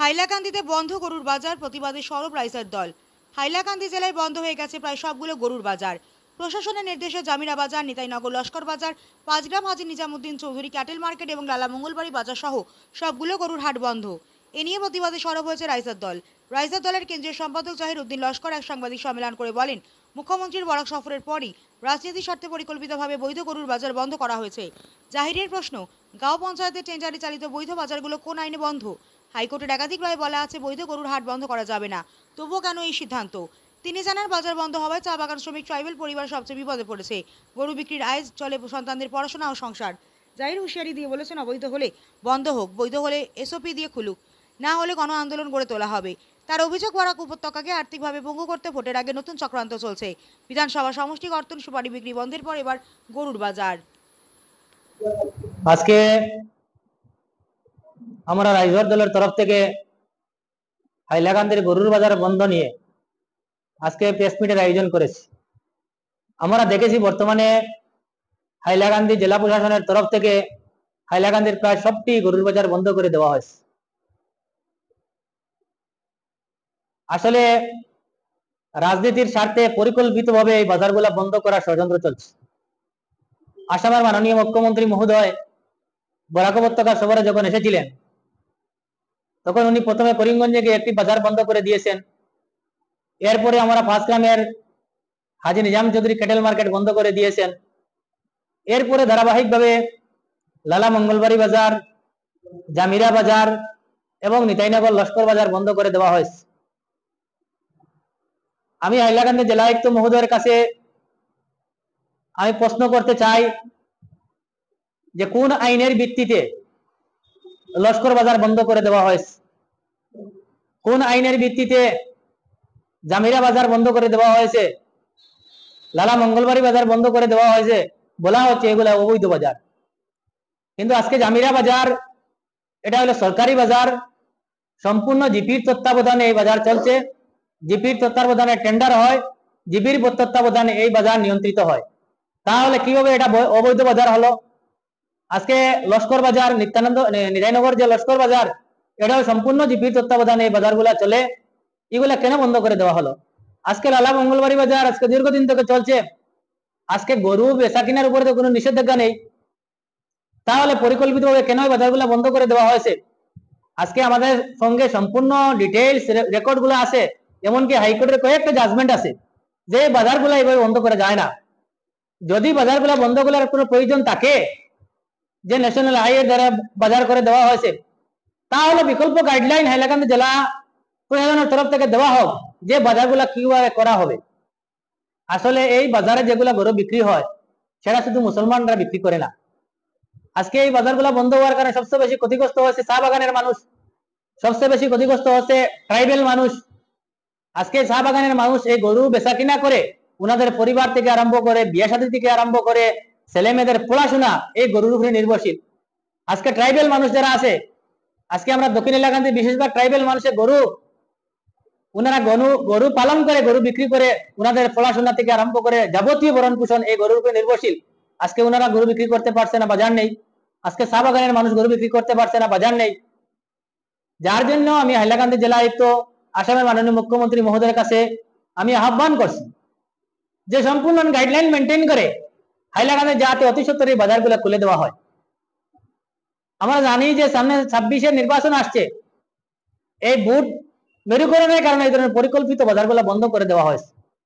হাইলাকান্দিতে বন্ধ গরুর বাজার, প্রতিবাদে সরব রাইসার দল। হাইলাকান্দি জেলায় বন্ধ হয়ে গেছে প্রায় সবগুলো গরুর বাজার। প্রশাসনের নির্দেশে জামিরা বাজার, নিতাইনগর লস্কর বাজার, পাঁচগ্রাম হাজী নিজামুদ্দিন চৌধুরী ক্যাটেল মার্কেট এবং লালা মঙ্গলবাড়ি বাজার সহ সবগুলো গরুর হাট বন্ধ। এ নিয়ে প্রতিবাদে সরব হয়েছে রাইসার দল। রাইসার দলের কেন্দ্রীয় সম্পাদক জাহির উদ্দিন লস্কর এক সাংবাদিক সম্মেলন করে বলেন, মুখ্যমন্ত্রীর বরাক সফরের পরই রাজনীতির স্বার্থে পরিকল্পিতভাবে বৈধ গরুর বাজার বন্ধ করা হয়েছে। জাহিরের প্রশ্ন, গাঁও পঞ্চায়েতের টেন্ডারে চালিত বৈধ বাজারগুলো কোন আইনে বন্ধ? হাইকোর্টের একাধিক রায়ে বলা আছে বৈধ গরুর হাট বন্ধ করা যাবে না, তবুও কেন এই সিদ্ধান্ত? তিনি জানান, বাজার বন্ধ হওয়ায় চা বাগান শ্রমিক ট্রাইবেল পরিবার সবচেয়ে বিপদে পড়েছে। গরু বিক্রির আয় চলে সন্তানদের পড়াশোনা ও সংসার। জাহির হুঁশিয়ারি দিয়ে বলেছেন, অবৈধ হলে বন্ধ হোক, বৈধ হলে এসওপি দিয়ে খুলুক, না হলে গণ আন্দোলন গড়ে তোলা হবে। তার অভিযোগ, বরাক উপত্যকাকে আর্থিকভাবে পঙ্গু করতে ভোটের আগে নতুন চক্রান্ত চলছে। বিধানসভা সমষ্টি কর্তন সুপারি বিক্রি বন্ধের পর এবার গরুর বাজার। আজকে আমরা রাইজর দলের তরফ থেকে হাইলাকান্দির গরুর বাজার বন্ধ নিয়ে আজকে প্রেস মিটের আয়োজন করেছি। আমরা দেখেছি বর্তমানে হাইলাকান্দি জেলা প্রশাসনের তরফ থেকে হাইলাকান্দির প্রায় সবটি গরুর বাজার বন্ধ করে দেওয়া হয়েছে। আসলে রাজনীতির স্বার্থে পরিকল্পিতভাবে এই বাজারগুলো বন্ধ করার ষড়যন্ত্র চলছে। আসামের মাননীয় মুখ্যমন্ত্রী মহোদয় বরাক উপত্যকা সফরে যখন এসেছিলেন, তখন উনি প্রথমে করিমগঞ্জে গিয়ে একটি বাজার বন্ধ করে দিয়েছেন। এরপরে আমরা পাঁচগ্রামের হাজী নিজাম চৌধুরী ক্যাটেল মার্কেট বন্ধ করে দিয়েছেন। এরপরে ধারাবাহিকভাবে লালা মঙ্গলবাড়ি বাজার, জামিরা বাজার এবং নিতাইনগর লস্কর বাজার বন্ধ করে দেওয়া হয়েছে। আমি হাইলাকান্দি জেলা আয়ুক্ত মহোদয়ের কাছে আমি প্রশ্ন করতে চাই যে কোন আইনের ভিত্তিতে লস্কর বাজার বন্ধ করে দেওয়া হয়েছে, কোন আইনের ভিত্তিতে জামিরা বাজার বন্ধ করে দেওয়া হয়েছে, লালা মঙ্গলবাড়ি বাজার বন্ধ করে দেওয়া হয়েছে? বলা হচ্ছে এগুলা অবৈধ বাজার, কিন্তু আজকে জামিরা বাজার এটা হলো সরকারি বাজার, সম্পূর্ণ জিপির তত্ত্বাবধানে এই বাজার চলছে। জিপির তত্ত্বাবধানে টেন্ডার হয়, জিপির তত্ত্বাবধানে এই বাজার নিয়ন্ত্রিত হয়। তাহলে কিভাবে এটা অবৈধ বাজার হলো? আজকে লস্কর বাজার, নিতাইনগর যে লস্কর বাজার, এটাও সম্পূর্ণ জিপির তত্ত্বাবধানে এই বাজারগুলা চলে, এগুলা কেন বন্ধ করে দেওয়া হলো? আজকে লালা মঙ্গলবাড়ি বাজার আজকে দীর্ঘদিন থেকে চলছে, আজকে গরু বেচা কেনার উপরে তো কোনো নিষেধাজ্ঞা নেই, তাহলে পরিকল্পিতভাবে কেন এই বাজারগুলা বন্ধ করে দেওয়া হয়েছে? আজকে আমাদের সঙ্গে সম্পূর্ণ ডিটেইলস রেকর্ড গুলো আছে, এমনকি হাইকোর্টের কয়েকটা জাজমেন্ট আছে যে বাজারগুলা এইভাবে বন্ধ করা যায় না। যদি বাজারগুলা বন্ধ করার কোনো প্রয়োজন থাকে, যে ন্যাশনাল হাইওয়ে দ্বারা বাজার করে দেওয়া হয়েছে, তাহলে বিকল্প গাইডলাইন হাইলাকান্দি জেলা প্রশাসনের তরফ থেকে দেওয়া হোক যে বাজারগুলা কিভাবে করা হবে। আসলে এই বাজারে যেগুলা গরু বিক্রি হয় সেটা শুধু মুসলমানরা বিক্রি করে না। আজকে এই বাজারগুলা বন্ধ হওয়ার কারণে সবচেয়ে বেশি ক্ষতিগ্রস্ত হচ্ছে চা বাগানের মানুষ, সবচেয়ে বেশি ক্ষতিগ্রস্ত হচ্ছে ট্রাইবেল মানুষ। আজকে চা বাগানের মানুষ এই গরু বেচা কিনা করে উনাদের পরিবার থেকে আরম্ভ করে বিয়ে শাদী থেকে আরম্ভ করে ছেলে মেয়েদের পড়াশোনা এই গরুর উপরে নির্ভরশীল। আজকে ট্রাইবেল মানুষ যারা আছে, আজকে আমরা দক্ষিণ এলাকাতে বিশেষভাগ ট্রাইবেল মানুষের গরু, উনারা গরু পালন করে, গরু বিক্রি করে উনাদের পড়াশোনা থেকে আরম্ভ করে যাবতীয় ভরণ পোষণ এই গরুর উপরে নির্ভরশীল। আজকে উনারা গরু বিক্রি করতে পারছে না, বাজার নেই। আজকে চা বাগানের মানুষ গরু বিক্রি করতে পারছে না, বাজার নেই। যার জন্য আমি হাইলাকান্দি জেলা আয়ুক্ত আসামের মাননীয় মুখ্যমন্ত্রী মহোদয়ের কাছে আমি আহ্বান করছি যে সম্পূর্ণ গাইডলাইন মেনটেন করে হাইলাকান্দি যাতে অতি সত্বর এই বাজারগুলো খুলে দেওয়া হয়। আমরা জানি যে সামনে 26-এর নির্বাচন আসছে, এই ভোট মেরুকরণের কারণে এই ধরনের পরিকল্পিত বাজারগুলো বন্ধ করে দেওয়া হয়েছে।